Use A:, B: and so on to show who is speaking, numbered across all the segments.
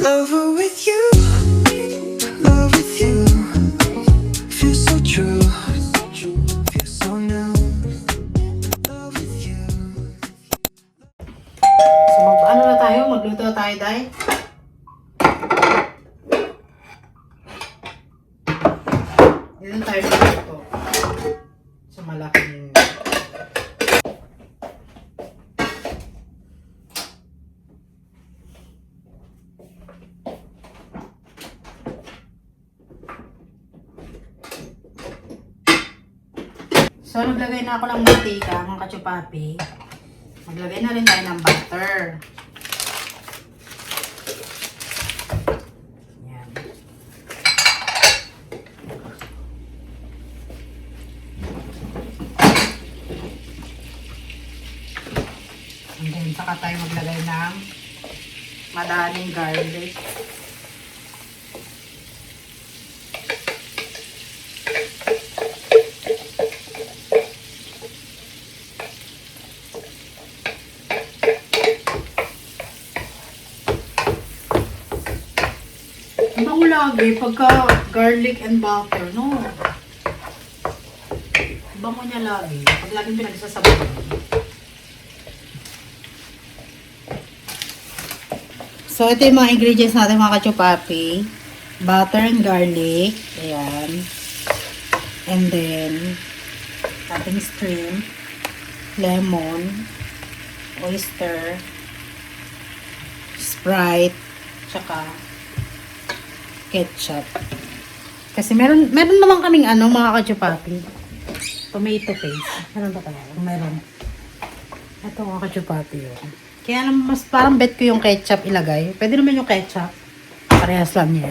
A: Lover with you, love with you. Feels so true, feels so new. Love with you.
B: So ano na tayo? Magluto na tayo, Day. Dito tayo magluto. Sa malaking... So, naglagay na ako ng mantika, mga kachupapi. Maglagay na rin tayo ng butter. Yan. And then, saka tayo maglagay ng madaling garlic. Bango lagi pagka garlic and butter, no? Bango niya lagi. Pag laging pinagsasabawan. So, ito yung mga ingredients natin mga kachupapi. Butter and garlic. Ayan. And then, ating shrimp, lemon, oyster, Sprite, tsaka ketchup. Kasi meron naman kaming mga kachupapi. Tomato paste. Meron ba kaya? Meron. Ito mga kachupapi yun. Kaya mas parang bet ko yung ketchup ilagay. Pwede naman yung ketchup. Parehas lang niya.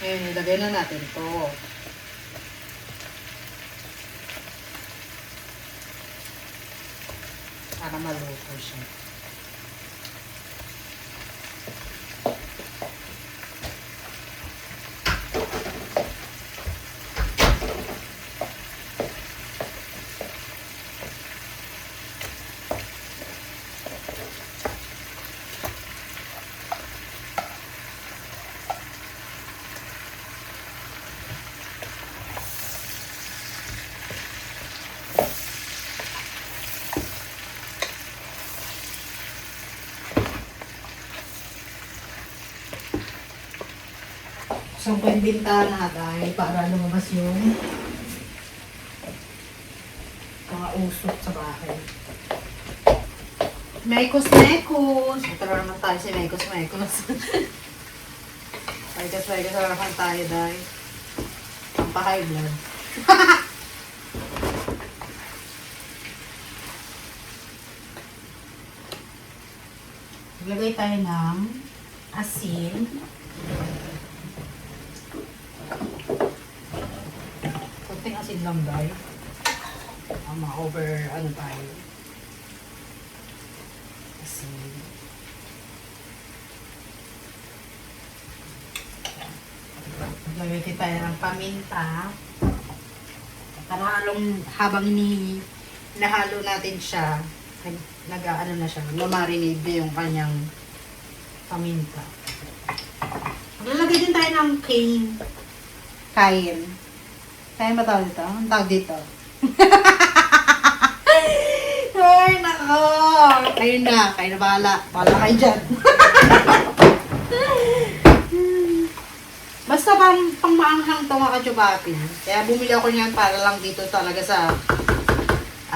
B: Ngayon, ilagay na natin to. Para maluto siya. Isang ko yung bintana dahil para lumabas yung mga usok sa bahay. Mekos! Ito na naman tayo si Mekos. Mekos na naman tayo dahil pampahay blood. Maglagay tayo ng asin. Kunting asin lang guys. Ma-over tayo. Asin. Maglagay tayo ng paminta. Habang nahalo natin siya, nag-ano na siya, mamarinade yung kanyang paminta. Maglalagay din tayo ng kain. Kain ba tawag dito? Ang tawag dito? Ay, nako! Kayo na bahala. Bahala kayo dyan. Basta pang maanghang ito mga kachupapi. Kaya bumili ako niyan para lang dito talaga sa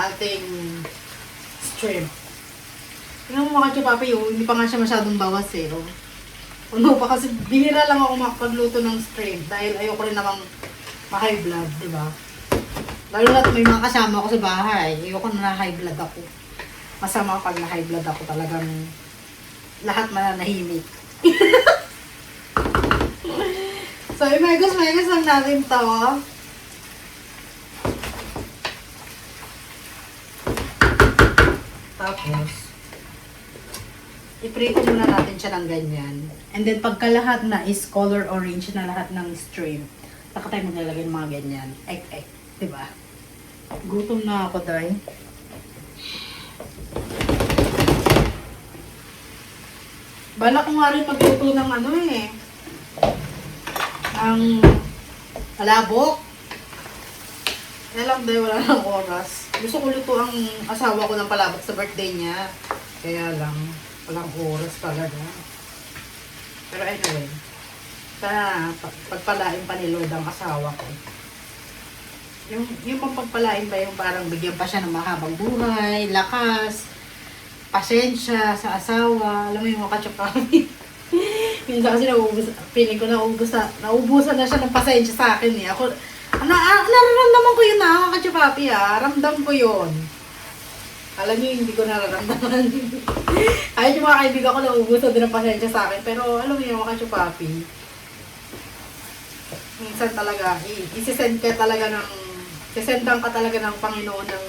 B: ating shrimp. Tingnan mo mga kachupapi, hindi pa nga siya masyadong bawas eh. Ano pa kasi bihira lang ako makapagluto ng shrimp dahil ayoko rin namang ma-high blood, di ba? Lalo na may mga kasama ako sa bahay. Ayoko na high blood ako. Masama pag na high blood ako talagang lahat mananahimik. So, megas lang natin ito. Tapos, i-prito muna natin siya ng ganyan. And then, pagka lahat na is color orange na lahat ng shrimp, saka tayo maglalagay ng mga ganyan. Diba? Gutom na ako, Day. Bala ko nga rin magluto ng ano eh. Ang alabok. Kaya lang dahil wala nang oras. Gusto ko luto ang asawa ko ng palabok sa birthday niya. Kaya lang, walang oras talaga. Pero anyway, sana pagpalain pa ni Lord ang asawa ko. Yung pagpalain ba yung parang bigyan pa siya ng mahabang buhay, lakas, pasensya sa asawa, alam mo yung mga katsupami. Minsan kasi feeling ko naubusan na siya ng pasensya sa akin eh. Ako, nararamdaman ko yun na, katsupami ramdam ko yun. Alam niyo, hindi ko nararamdaman. Ayun yung mga kaibigan ko naubusan din ng pasensya sa akin. Pero alam mo yung mga katsupami, minsan talaga, isisend ka talaga ng, sisendan ka talaga ng Panginoon ng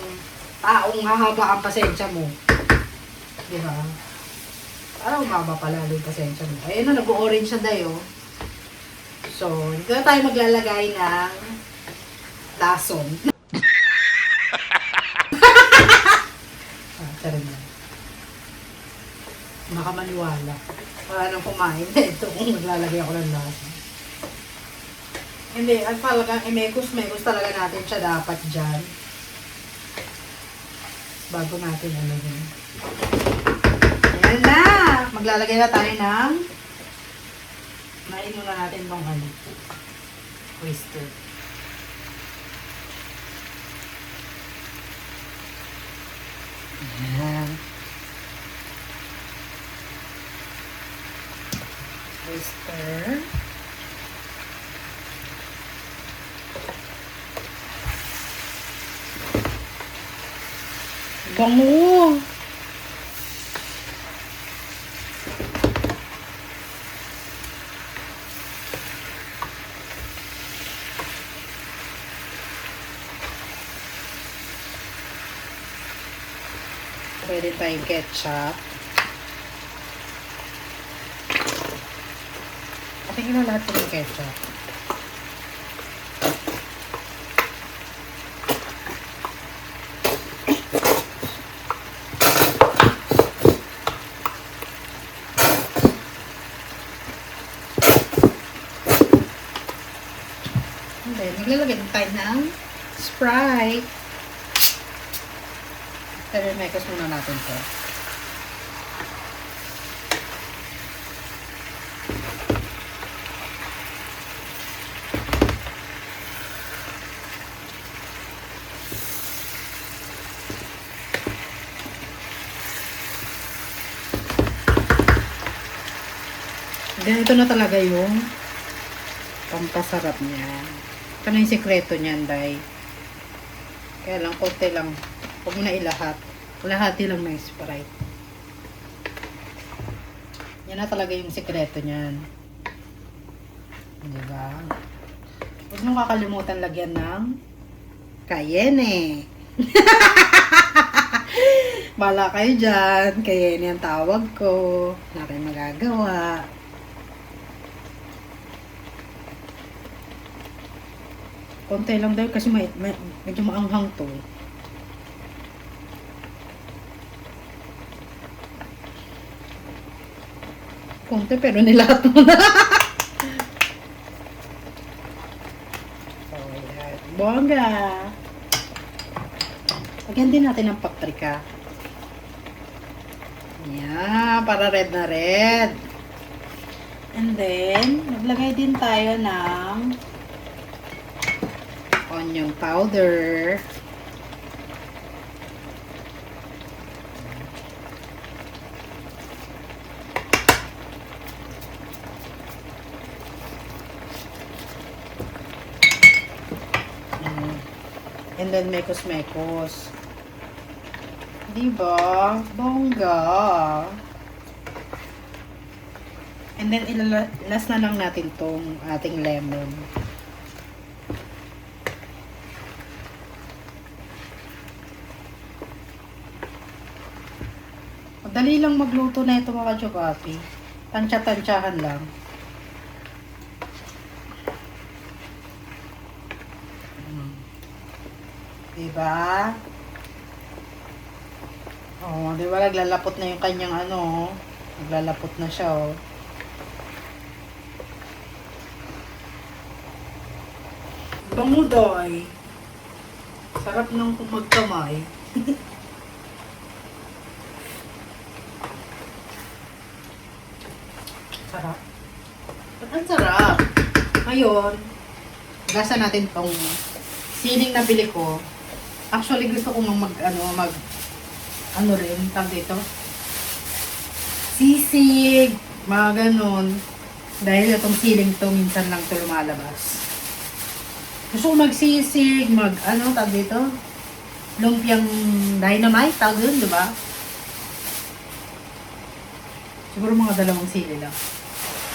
B: taong hahaba ang pasensya mo. Di ba? Parang umaba pala yung pasensya mo. Ayun na, nag-orange siya dayo. So, dito na tayo maglalagay ng lason. Tara na. Makamaniwala. Wala nang kumain na ito kung maglalagay ako ng lason. Hindi, at talagang mekos talaga natin siya dapat dyan. Bago natin ano yun. Ayan na! Maglalagay na tayo ng nain muna natin tong ano. Oyster. Ayan. Oyster. Bango! Pwede tayong ketchup. Tingnan na lahat ng ketchup. Then, naglalagay din tayo ng Sprite. Pero mekos muna natin to. Then, ito na talaga yung pampasarap niya. Ito na yung sekreto niyan, day. Kaya lang, konti lang. Huwag mo na ilahat. Lahati lang ng Sprite. Yan na talaga yung sekreto niyan. Diba? Huwag mong kakalimutan lagyan ng cayenne. Bala kayo dyan. Cayenne ang tawag ko. Wala kayong magagawa. Konti lang dahil kasi medyo maanghang to. Konti pero nilahat mo na. So, yan. Bongga. Lagyan din natin ng paprika. Yan, para red na red. And then, maglagay din tayo ng onion powder. And then mekos-mekos. Diba? Bongga. And then last na lang natin tong ating lemon. Madali lang magluto na ito mga kachupapi. Tansya-tansyahan lang. Diba? Oh, di ba naglalapot na yung kanyang ano, naglalapot na siya, oh. Bango doy. Sarap ng magkamay. Sarap. Ba't ang sarap? Ngayon, gasa natin tong siling na bili ko. Actually, gusto ko ano rin, tawag dito. Sisig, mga ganun. Dahil itong siling to, minsan lang to lumalabas. Gusto ko magsisig, tawag dito. Lumpiang dynamite, tawag yun, di ba? Siguro mga 2 sili lang.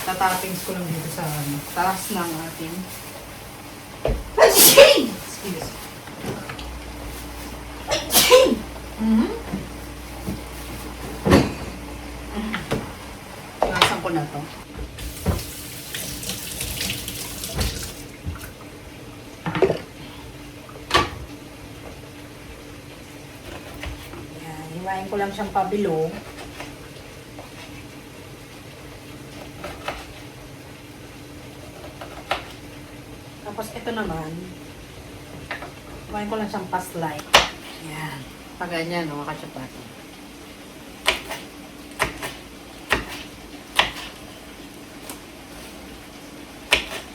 B: Tatappings ko lang dito sa taas ng ating excuse. Lasan ko na to. Yan, hiwain ko lang siyang pabilog. Tapos ito naman, hiwain ko lang siyang paslay. Yan. Pag ganyan, no, katsapati.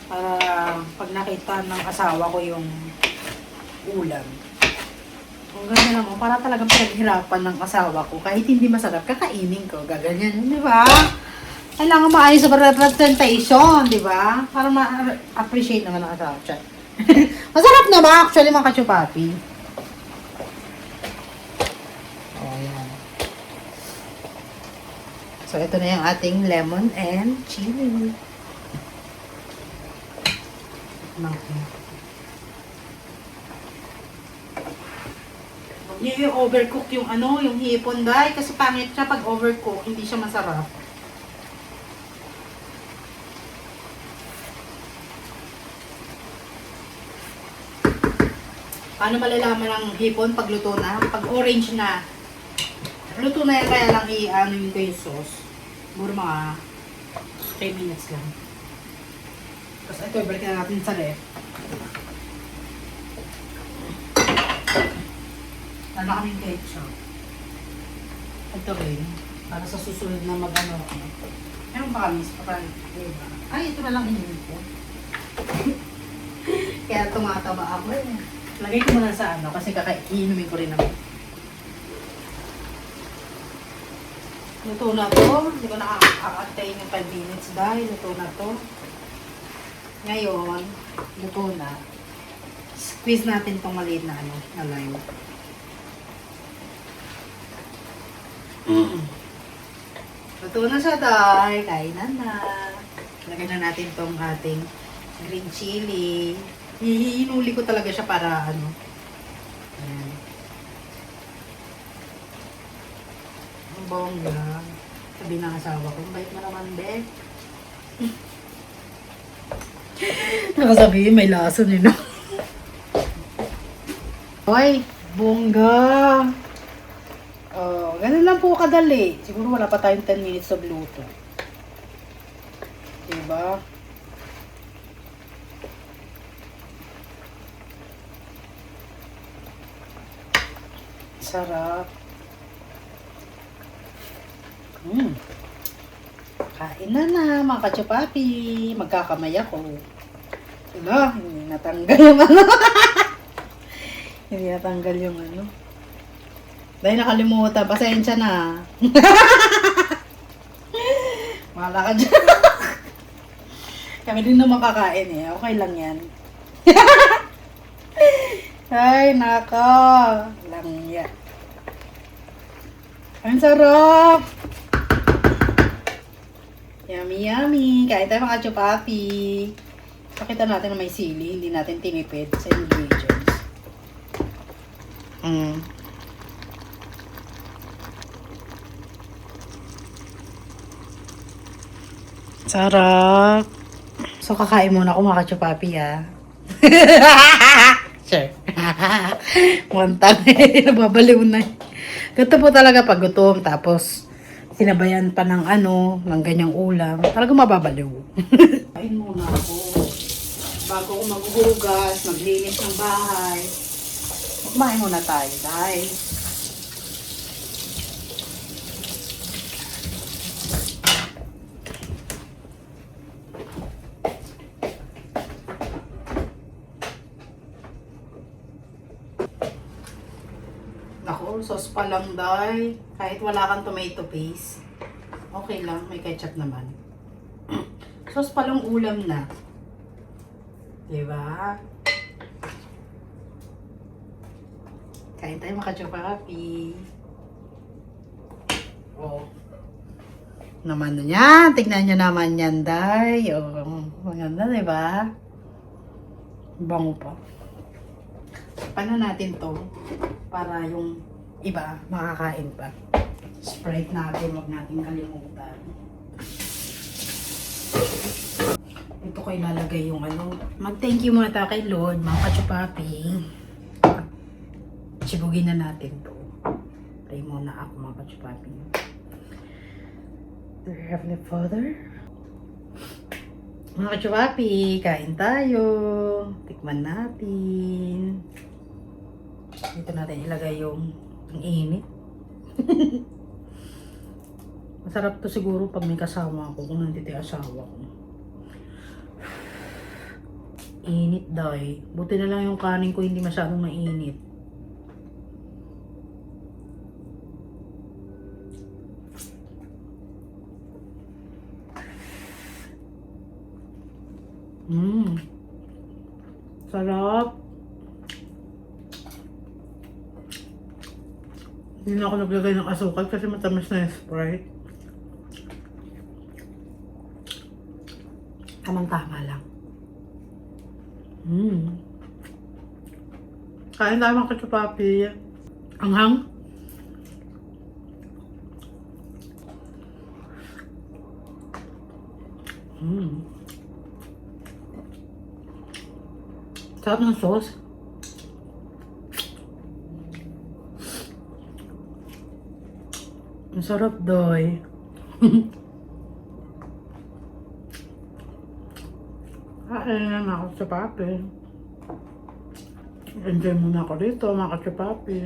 B: Para pag nakita ng asawa ko yung ulam. Ang ganda naman, para talagang pinaghirapan ng asawa ko. Kahit hindi masarap, kakainin ko. Gaganyan, di ba? Kailangan maayos sa presentation, di ba? Para ma-appreciate naman ang asawa. Masarap na ba actually mga kachupapi? Oh, yan. So, ito na yung ating lemon and chili. Okay. Huwag niyo yung overcook yung yung hipon dahil kasi pangit siya pag overcook, hindi siya masarap. Paano malalaman ang hipon pag luto na? Pag orange na. Luto na yan, kaya lang i-ano ko yung sauce. Mura mga 3 minutes lang. Tapos ito, ibalik na natin sa ref. Lalo kaming ketchup. Ito rin. Para sa susunod na mag-ano. Meron ba kami? Ay, ito na lang inumin ko. Kaya tumataba ako eh. Lagay ko muna sa kasi iinumin ko rin naman. Luto na to. Hindi ko nakaka-antayin yung 5 minutes dahil luto na to. Ngayon, luto na. Squeeze natin tong maliit na na lime. Luto na siya dahil kainan na. Lagay na natin tong ating green chili. Hinuli ko talaga siya para Ayan. Ang bongga. Sabi ng asawa ko, bait mo naman, be. Nakasabihin, may laso nila. Hoy, bongga. Oh, ganun lang po kadali. Siguro wala pa tayong 10 minutes of luto. Diba? Sarap. Kain na mga kachupapi. Magkakamay ako. Diba? Hindi natanggal yung Hindi natanggal yung Dahil nakalimutan. Pasensya na. Wala ka dyan. Kami din naman kakain eh. Okay lang yan. Ay, nako. Langya. Ang sarap. Yummy, yummy. Kain tayo mga chupapi. Pakita natin na may sili. Hindi natin tinipid sa ingredients. Sarap. So, kakain muna ako mga chupapi ha. Sure. Muntang. Nababaliw na. Ganito po talaga pag gutom, tapos sinabayan pa ng ng ganyang ulam. Talagang mababaliw. Kain muna ako. Bago ako maghuhugas, maglinis ng bahay. Kumain muna tayo, guys. Ako, sauce pa lang, day. Kahit wala kang tomato paste, okay lang, may ketchup naman. Sauce pa lang ulam na. Diba? Kain tayo mga kachupapi. Oh. Naman na yan. Tignan nyo naman yan, day. Oh, maganda, diba? Bango pa. Paano natin to para yung iba makakain pa. Sprite natin, huwag natin kalimutan. Ito ko ilalagay yung mag-thank you muna tayo kay Lord, mga kachupapi. Sibugin na natin to. Pray muna ako, mga kachupapi. Dear Heavenly Father, mga kachupapi, kain tayo. Tikman natin. Dito natin ilagay yung ang init. Masarap to siguro pag may kasama ako, kung nandito yung asawa ko. Init day. Buti na lang yung kanin ko hindi masyadong mainit. Sarap. Hindi na ako naglagay ng asukal kasi matamis na yung Sprite. Tamang-tama lang. Kain tayo mga kachupapi. Anghang. Sarap ng sauce. Ang sarap, doy. Kain na mga kachupapi. Enjoy muna ako dito, mga kachupapi.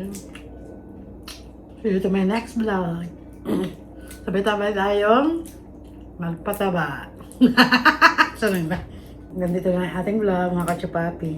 B: See you to my next vlog. Sabay-tabay tayong magpataba. Sabi ba? Ganito na ang ating vlog, mga kachupapi.